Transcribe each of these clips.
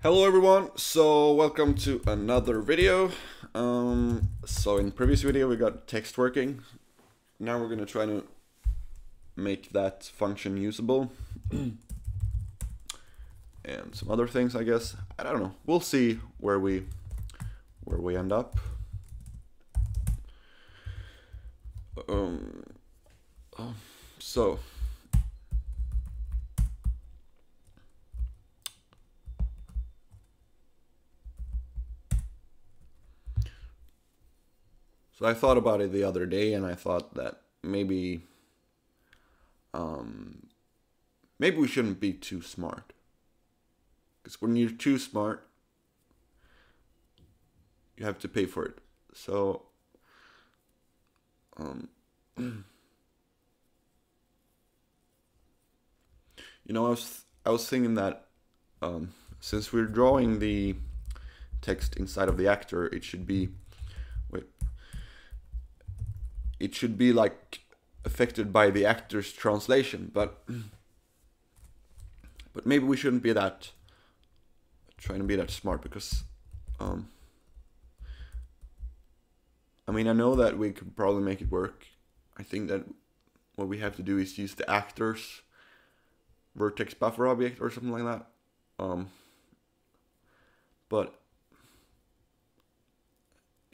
Hello everyone, so welcome to another video. So in the previous video we got text working. Now we're gonna try to make that function usable. And some other things, I guess. I don't know. We'll see where we end up. So I thought about it the other day, and I thought that maybe we shouldn't be too smart. Because when you're too smart, you have to pay for it. So you know, I was thinking that since we're drawing the text inside of the actor, it should be like affected by the actor's translation, but maybe we shouldn't be trying to be that smart, because I mean, I know that we could probably make it work. I think that what we have to do is use the actor's vertex buffer object or something like that. But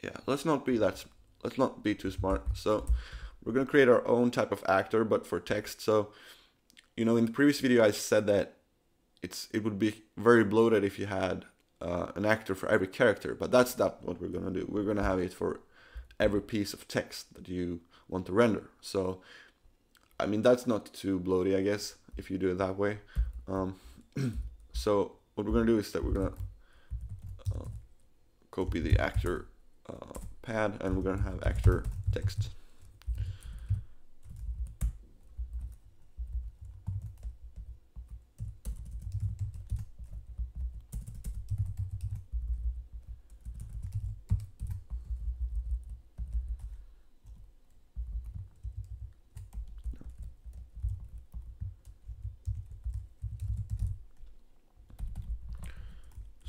yeah, let's not be too smart. So we're gonna create our own type of actor, but for text. So, you know, in the previous video I said that it would be very bloated if you had an actor for every character, but that's not what we're gonna do. We're gonna have it for every piece of text that you want to render. So, I mean, that's not too bloated, I guess, if you do it that way. So what we're gonna do is that we're gonna copy the actor pad, and we're gonna have actor text.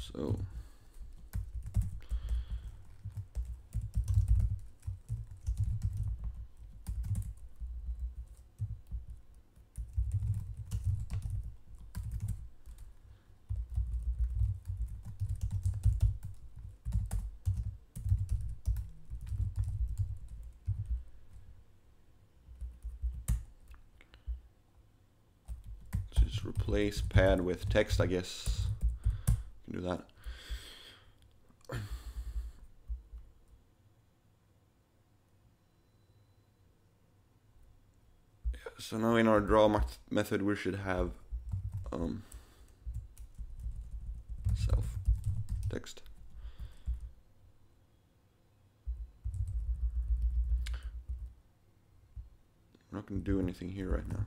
So just replace pad with text, I guess. You can do that. So now in our draw method we should have self text. I'm not going to do anything here right now.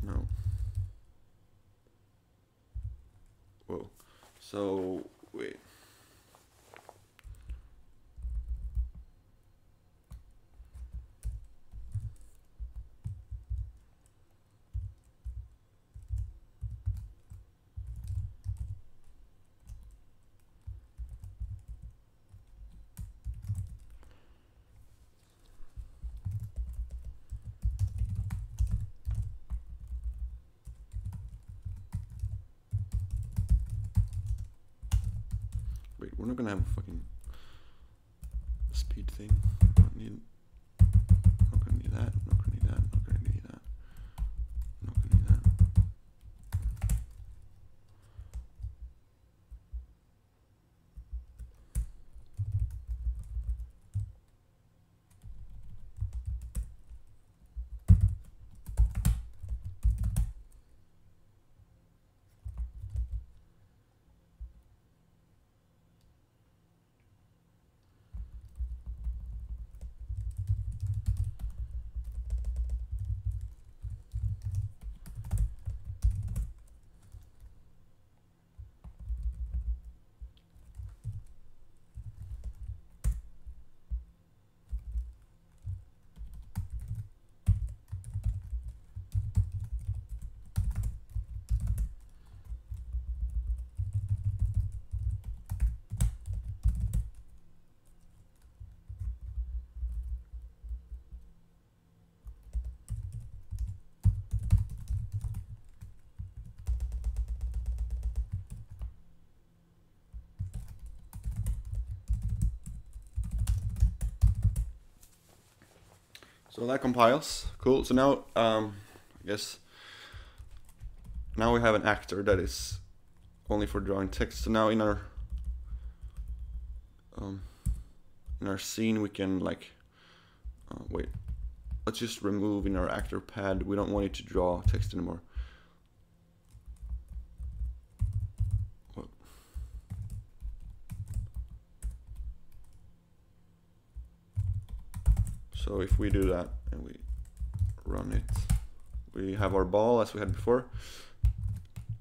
No. Whoa. So, wait. Wait, we're not gonna have a fucking speed thing. Not gonna need that. Not gonna need that. Not gonna need that. Not gonna need that. So that compiles. Cool. So now, I guess, now we have an actor that is only for drawing text. So now in our scene we can like, wait, let's just remove in our actor pad. We don't want it to draw text anymore. So if we do that and we run it, we have our ball as we had before.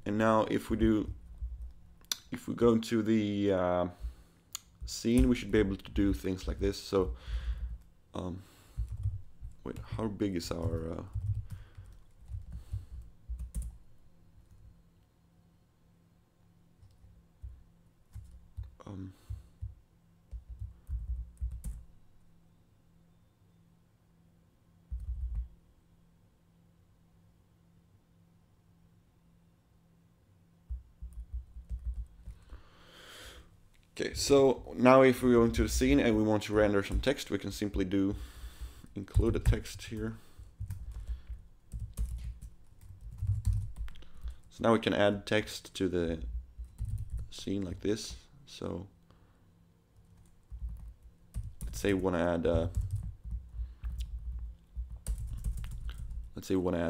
And now if we go into the scene, we should be able to do things like this. So wait, how big is our okay, so now if we go into the scene and we want to render some text, we can simply include a text here. So now we can add text to the scene like this. So let's say we want to add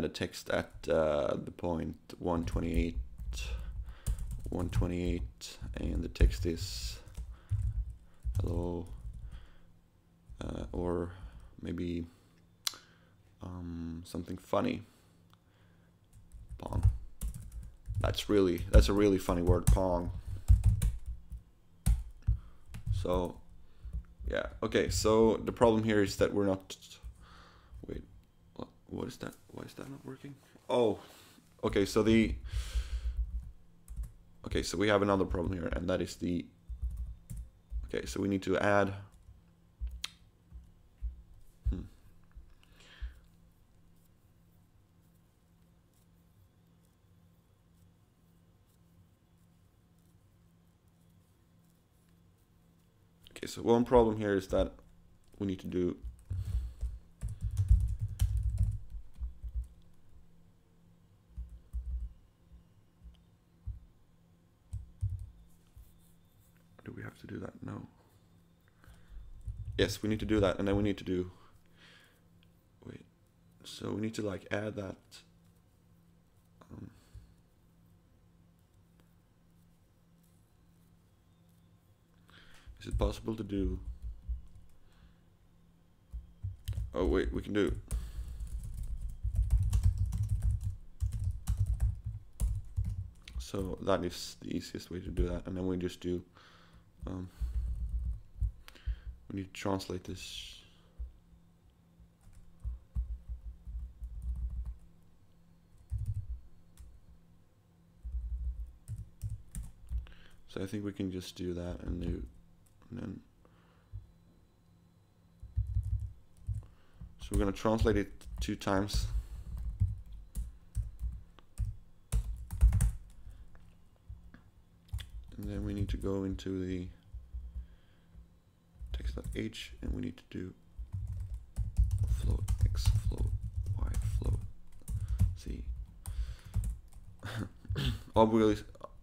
a text at the point 128, and the text is hello, or maybe something funny. Pong. That's a really funny word, pong. So yeah, okay, so the problem here is that we're not, wait, what is that? Why is that not working? Oh, okay, so we have another problem here, and that is okay, so we need to add okay, so one problem here is that we need to do do we have to do that? No. Yes, we need to do that, and then we need to do, wait, so we need to like add that is it possible to do, oh wait, we can do, so that is the easiest way to do that, and then we just do we need to translate this. So I think we can just do that and then so we're going to translate it 2 times. And then we need to go into the text.h and we need to do float x float y float z.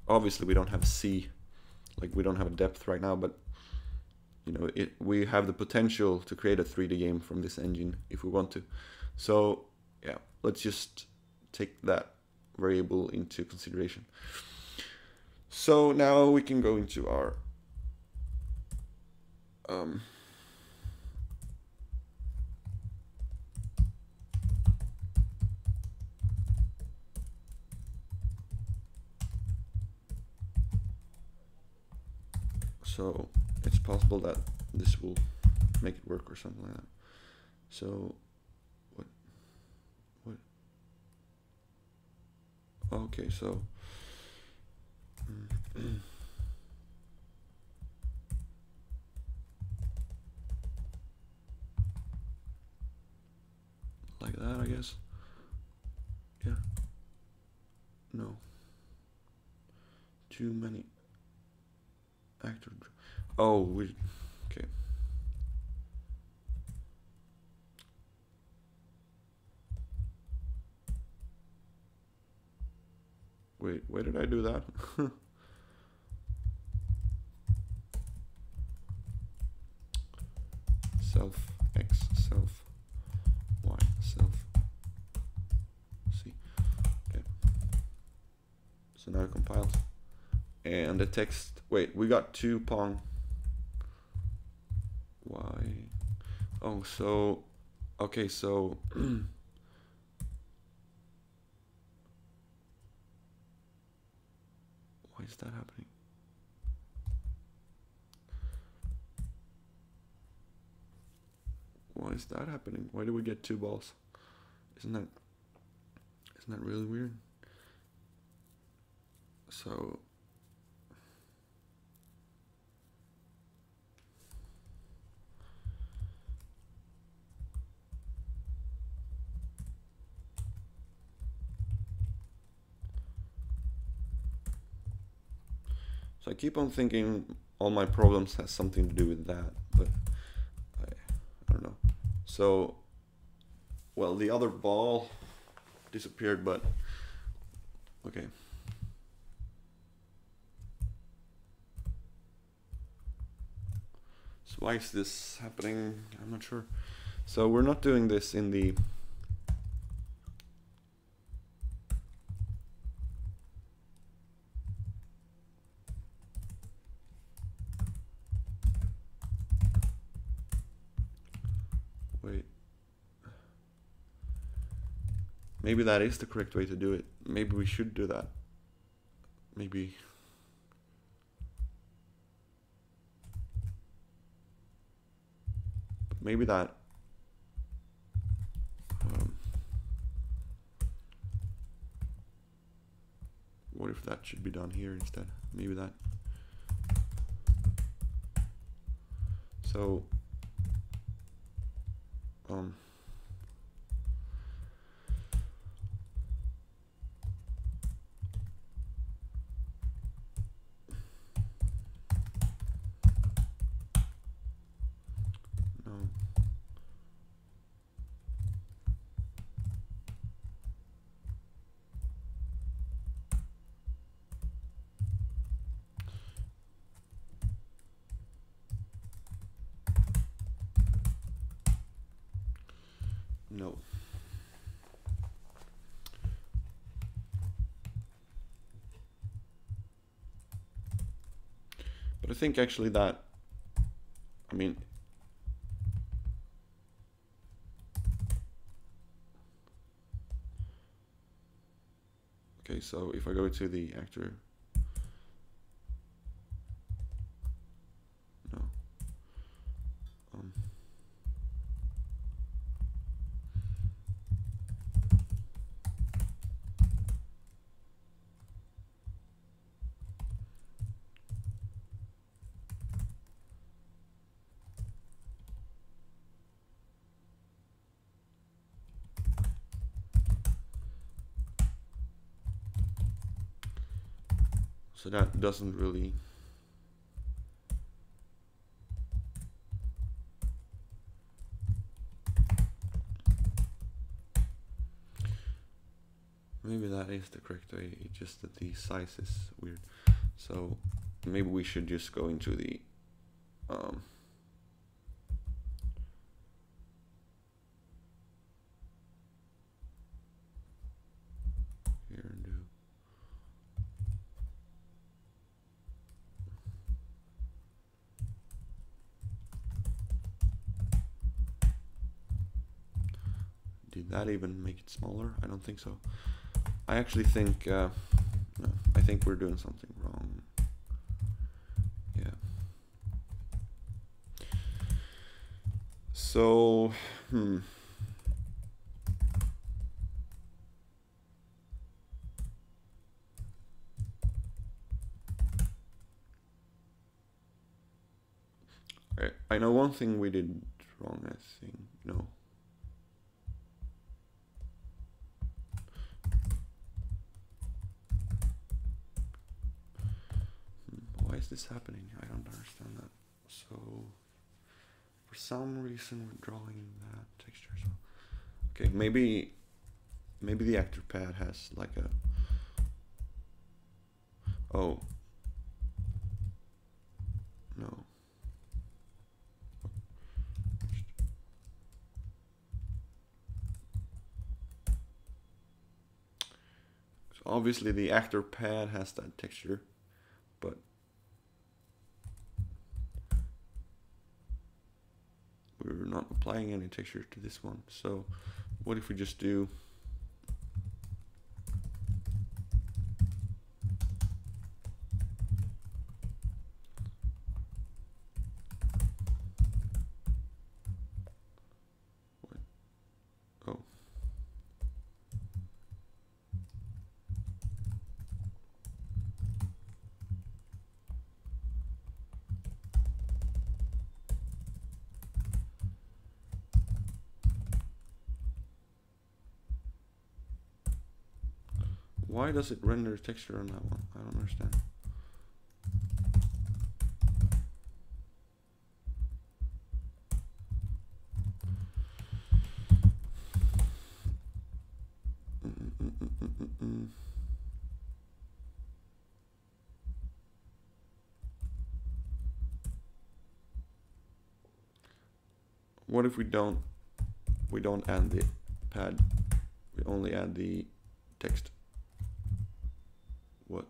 Obviously we don't have c, like we don't have a depth right now, but you know, we have the potential to create a 3D game from this engine if we want to. So yeah, let's just take that variable into consideration. So now we can go into our so it's possible that this will make it work or something like that. So what okay, so like that, I guess. Yeah. No. Too many actor. Oh, okay. Wait, why did I do that? Self X, self Y, self C. Okay. So now it compiles. And the text, wait, we got two pong. Y. Oh, so, okay, so why is that happening? Why is that happening? Why do we get two balls? Isn't that really weird? So I keep on thinking all my problems has something to do with that, but I don't know. So, well, the other ball disappeared, but okay. So why is this happening? I'm not sure. So we're not doing this in the wait. Maybe that is the correct way to do it. Maybe we should do that. Maybe. Maybe that. What if that should be done here instead? Maybe that. So. No. No. But I think actually that, I mean, okay, so if I go to the actor, no. So that doesn't really. Maybe that is the correct way, it's just that the size is weird. So maybe we should just go into the here and do. Did that even make it smaller? I don't think so. I actually think, no, I think we're doing something wrong. Yeah. So, I know one thing we did wrong, I think. No. Why is this happening? I don't understand that. So, for some reason we're drawing that texture. So, okay, maybe the actor pad has like a Oh. No. So obviously the actor pad has that texture, but we're not applying any texture to this one. So what if we just do oh. Why does it render texture on that one? I don't understand. What if we don't add the pad, we only add the text? What?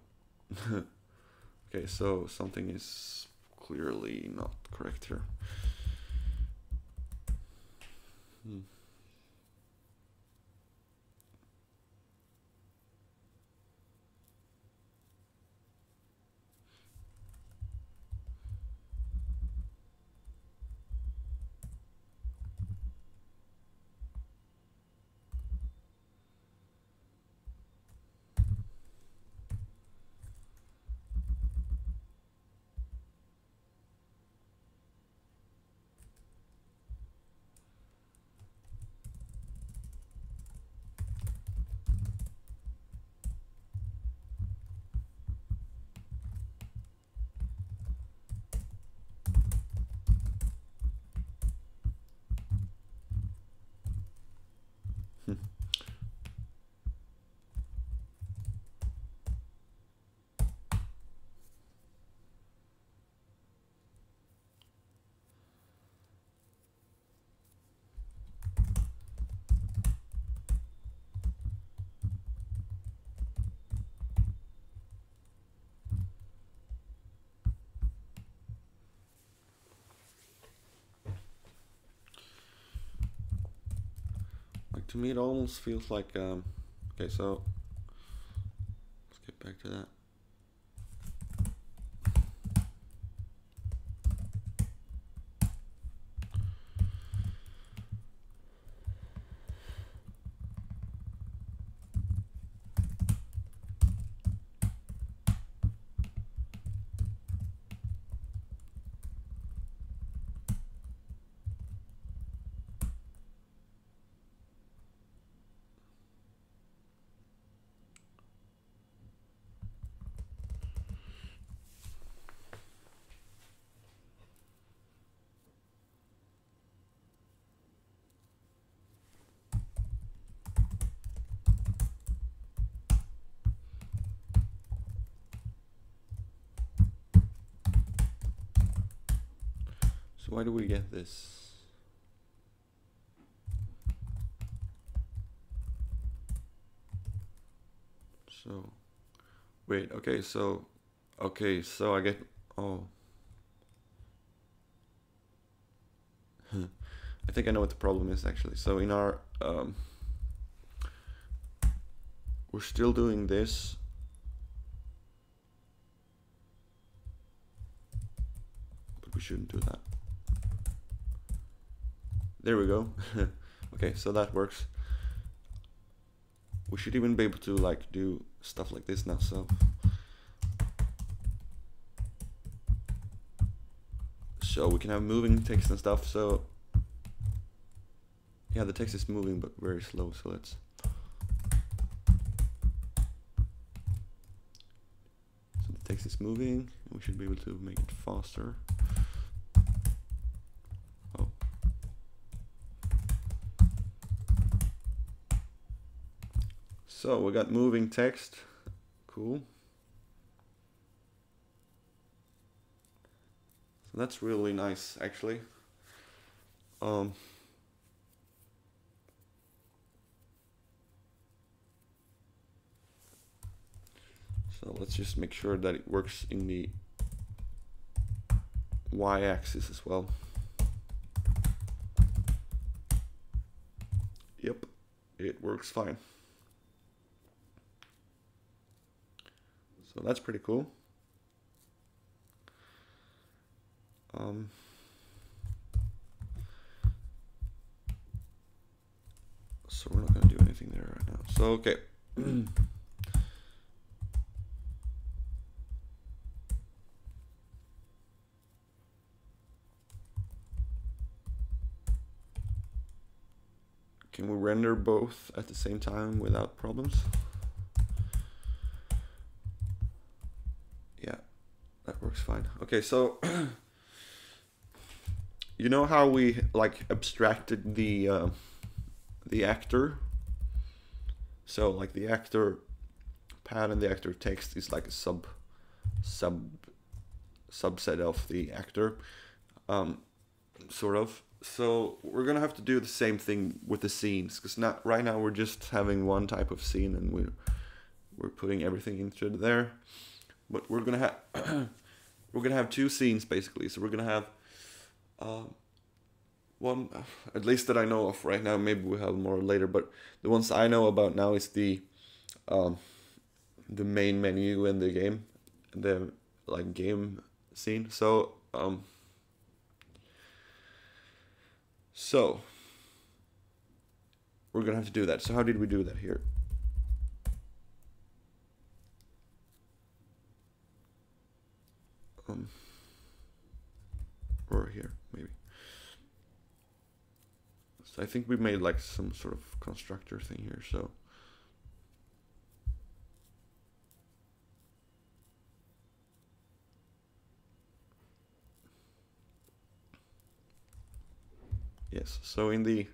Okay, so something is clearly not correct here. To me, it almost feels like, okay, so let's get back to that. So why do we get this? So, wait, okay, so I get, oh. I think I know what the problem is actually. So in our, we're still doing this. But we shouldn't do that. There we go. Okay, so that works. We should even be able to like do stuff like this now, so we can have moving text and stuff. So yeah, the text is moving but very slow, so let's the text is moving, and we should be able to make it faster. Oh. So we got moving text. Cool. So that's really nice, actually. Um, so let's just make sure that it works in the y-axis as well. Yep, it works fine. So that's pretty cool. So we're not going to do anything there right now. So okay. Can we render both at the same time without problems? Yeah, that works fine. Okay, so you know how we like abstracted the actor? So like the actor pad and the actor text is like a subset of the actor, sort of. So we're gonna have to do the same thing with the scenes, because right now we're just having one type of scene and we're putting everything into there. But we're gonna have two scenes basically. So we're gonna have one, at least that I know of right now. Maybe we'll have more later, but the ones I know about now is the main menu in the game, the like game scene. So we're gonna have to do that. So how did we do that here? Or here, maybe. So I think we made like some sort of constructor thing here, so. Yes, so in the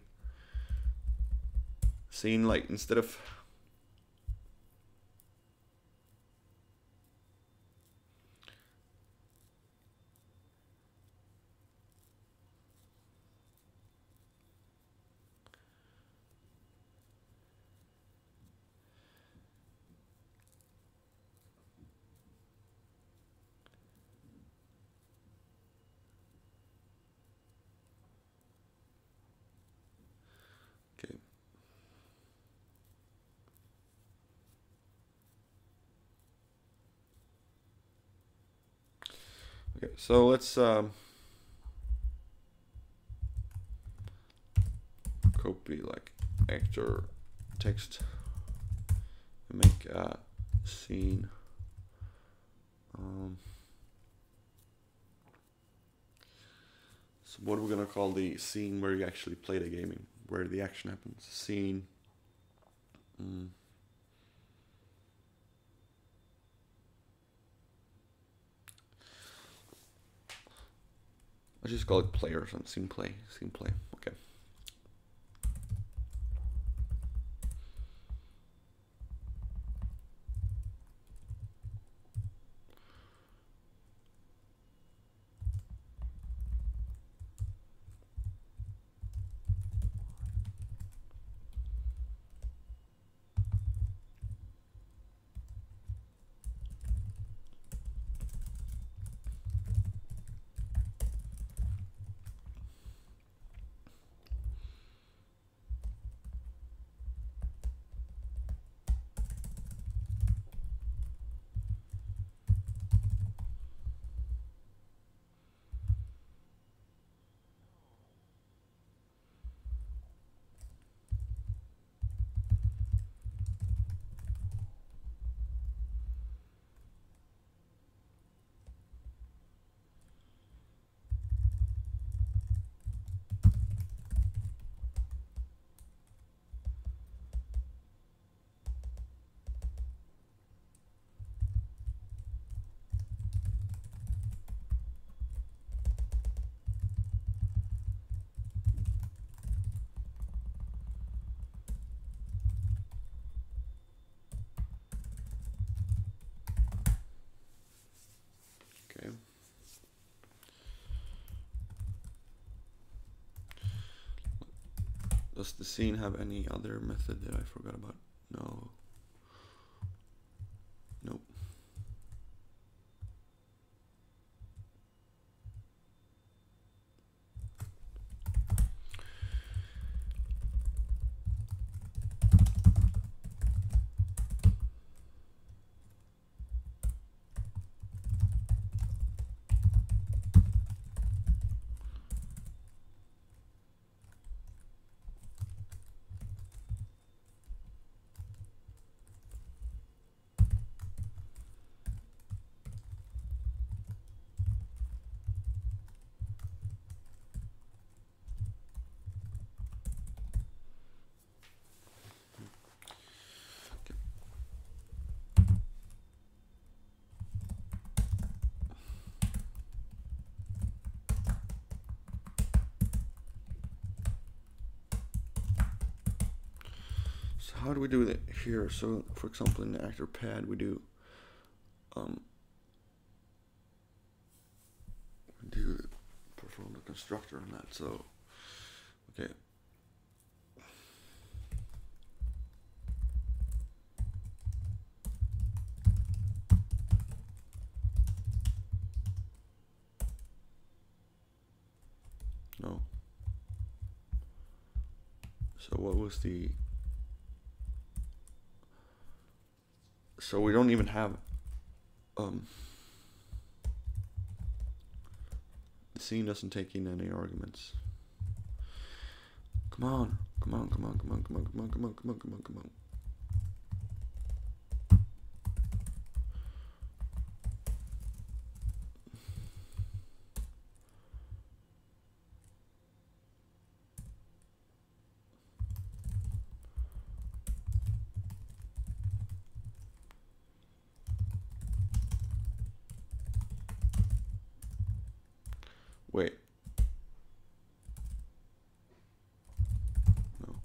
scene, like instead of okay. Okay, so let's copy like actor text and make a scene. So what are we gonna call the scene where you actually play the gaming, where the action happens? Scene. Let's just call it play or something. Scene play. Scene play. Okay. Does the scene have any other method that I forgot about? No. Nope. So how do we do that here? So for example, in the actor pad, we do perform the constructor on that. So okay. No. So what was the? So we don't even have the scene doesn't take in any arguments. Come on, come on, come on, come on, come on, come on, come on, come on, come on, come on. Wait. No.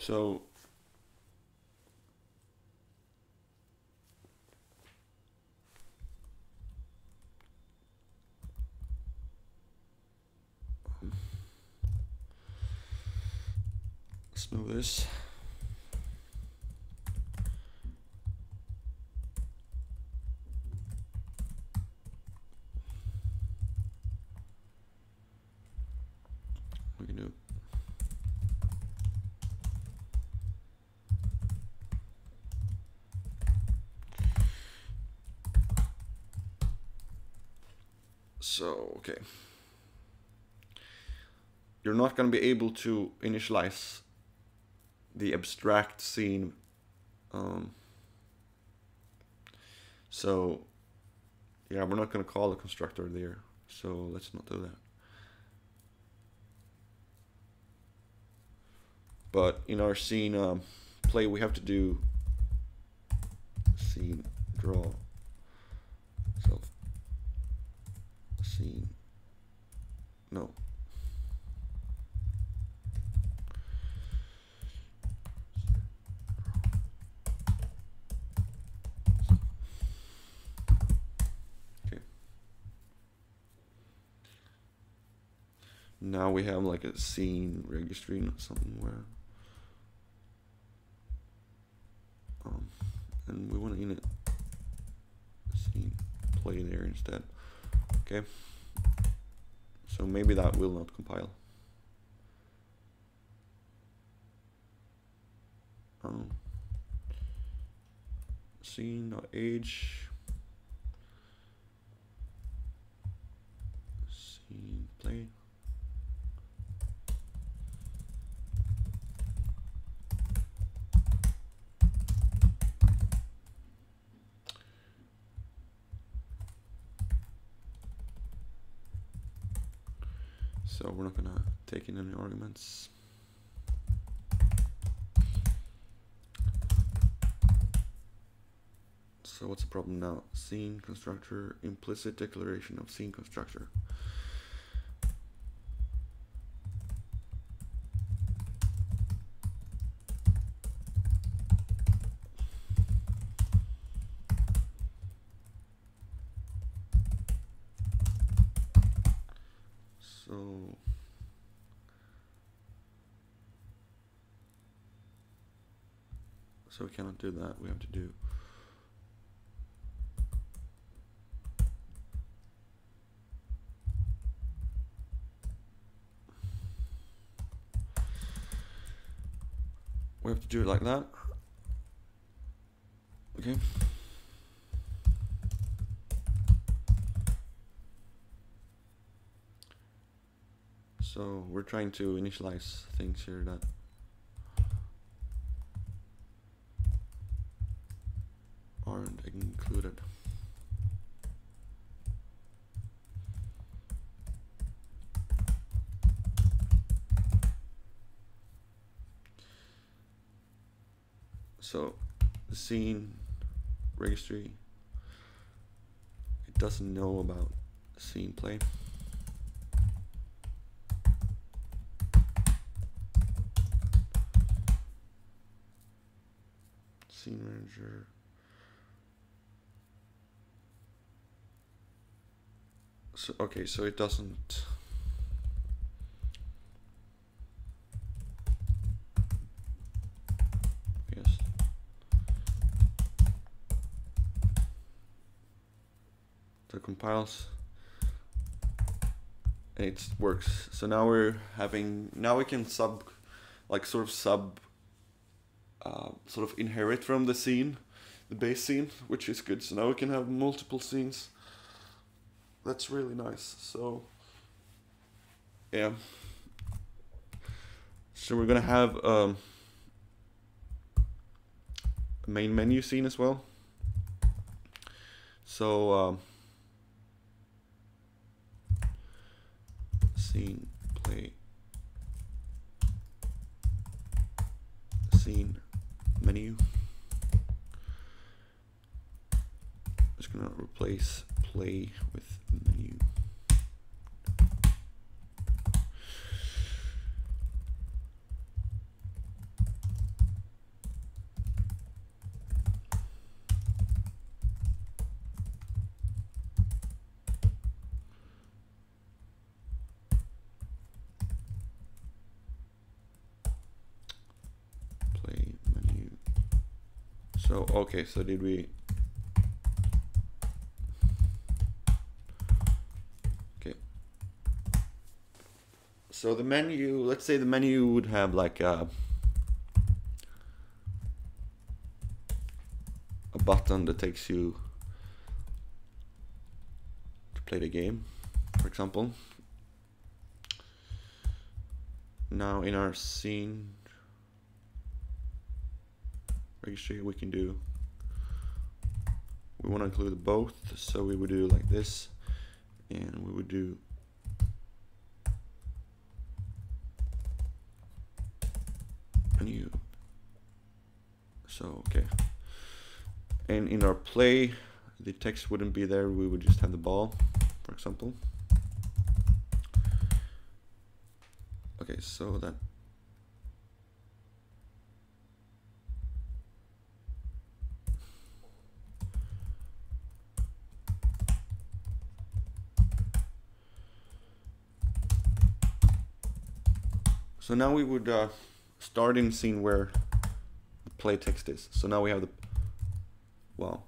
So let's move this. We can do so okay. You're not going to be able to initialize the abstract scene. So yeah, we're not going to call the constructor there. So let's not do that. But in our scene play, we have to do scene draw self scene. No. Now we have like a scene registering somewhere. and we want to in it scene play there instead. Okay, so maybe that will not compile. Scene.age scene play. So we're not gonna take in any arguments. So what's the problem now? Scene constructor, implicit declaration of scene constructor. So we cannot do that. We have to do it like that. Okay. So we're trying to initialize things here that aren't included. So the scene registry, it doesn't know about scene play. Scene manager. So okay, so it doesn't. Yes. So it compiles. And it works. So now we can sort of inherit from the scene, the base scene, which is good. So now we can have multiple scenes. That's really nice. So yeah. So we're gonna have a main menu scene as well. So scene play scene menu. Just gonna replace play with menu. Play menu. So okay, so did we? So the menu, let's say the menu would have like a button that takes you to play the game, for example. Now in our scene registry we can do, we want to include both, so we would do like this, and we would do menu. So okay, and in our play the text wouldn't be there, we would just have the ball, for example. Okay, so that so now we would start in scene where the play text is. So now we have Wow,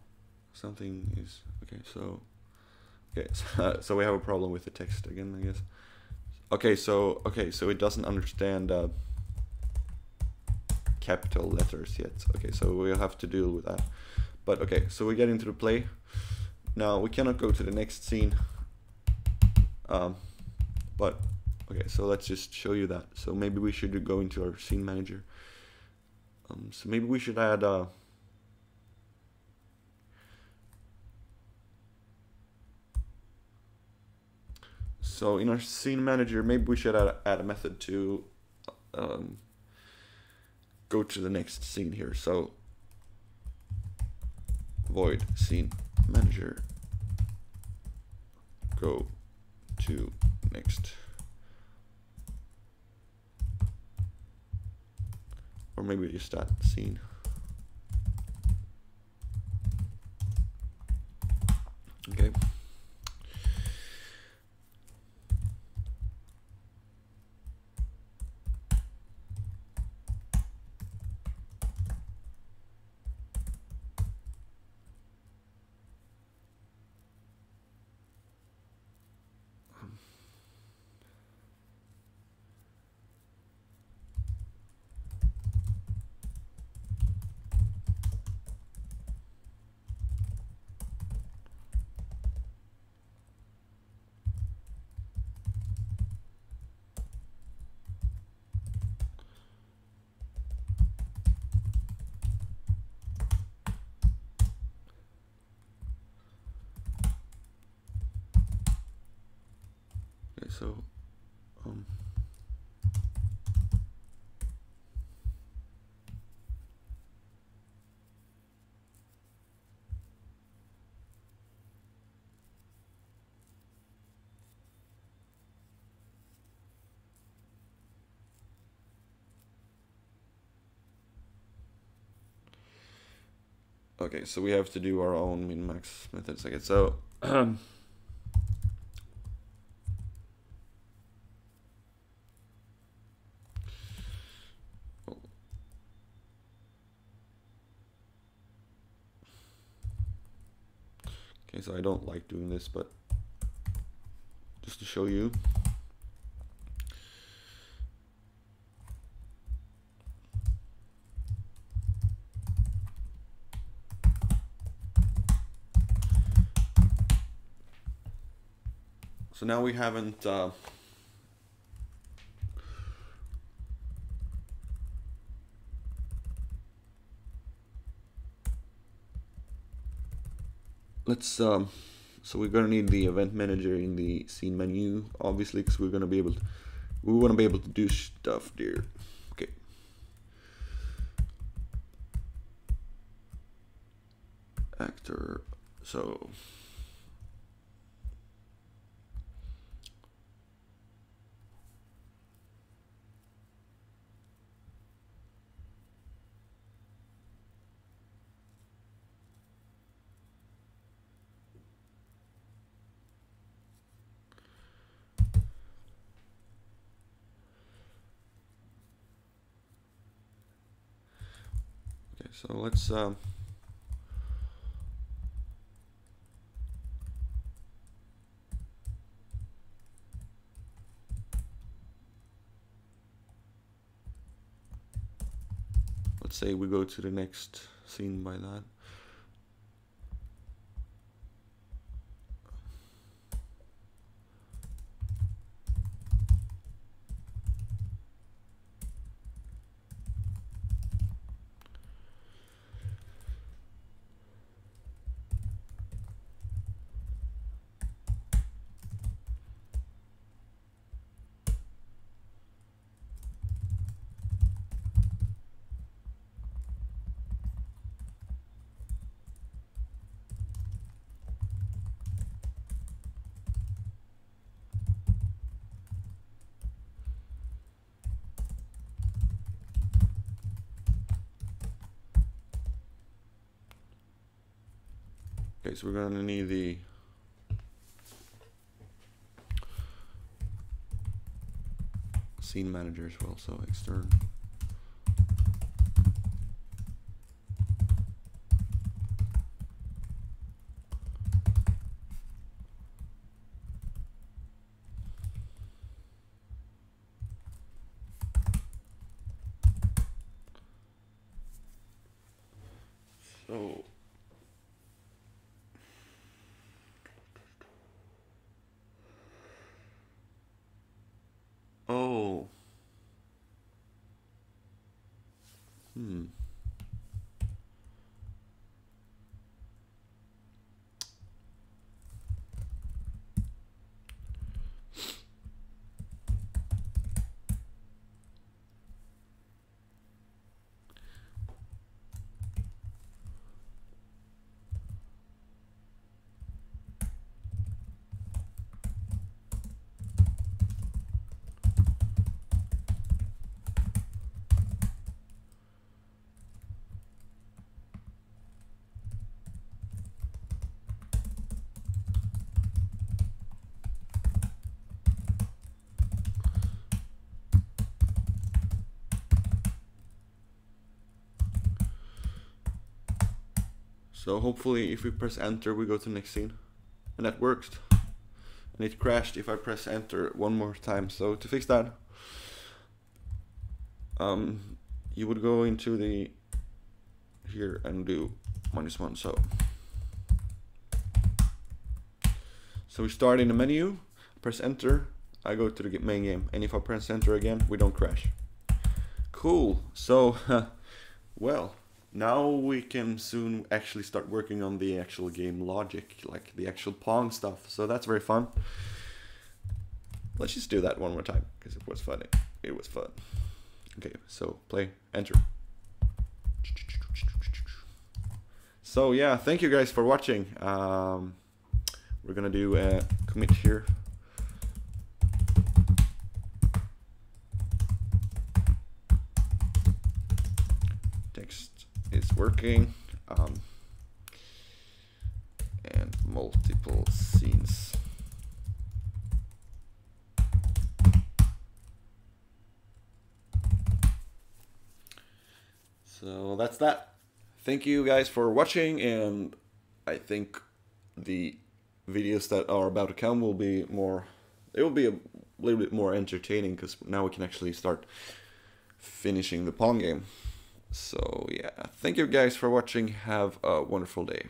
something is okay. So so we have a problem with the text again, I guess. Okay, so it doesn't understand capital letters yet. Okay, so we'll have to deal with that. But okay, so we get into the play. Now we cannot go to the next scene. But okay, so let's just show you that. So maybe we should go into our scene manager. So maybe we should add so in our scene manager, maybe we should add a method to go to the next scene here. So void scene manager, go to next, or maybe just that scene. Okay. So okay, so we have to do our own min-max methods again. So okay, so I don't like doing this, but just to show you. So now we haven't let's so we're gonna need the event manager in the scene menu, obviously, because we're gonna be able to, we want to be able to do stuff there. Okay. Actor. So so let's say we go to the next scene by that. Okay, so we're gonna need the scene manager as well, so extern. So hopefully if we press enter we go to the next scene. And that worked. And it crashed if I press enter one more time. So to fix that, you would go into the here and do -1. So we start in the menu, press enter, I go to the main game, and if I press enter again, we don't crash. Cool. So well, now we can soon actually start working on the actual game logic, like the actual Pong stuff. So that's very fun. Let's just do that one more time because it was funny. It was fun. Okay, so play, enter. So yeah, thank you guys for watching. We're gonna do a commit here. Text is working. And multiple scenes. So that's that. Thank you guys for watching, and I think the videos that are about to come will be more, it will be a little bit more entertaining because now we can actually start finishing the Pong game. So yeah, thank you guys for watching. Have a wonderful day.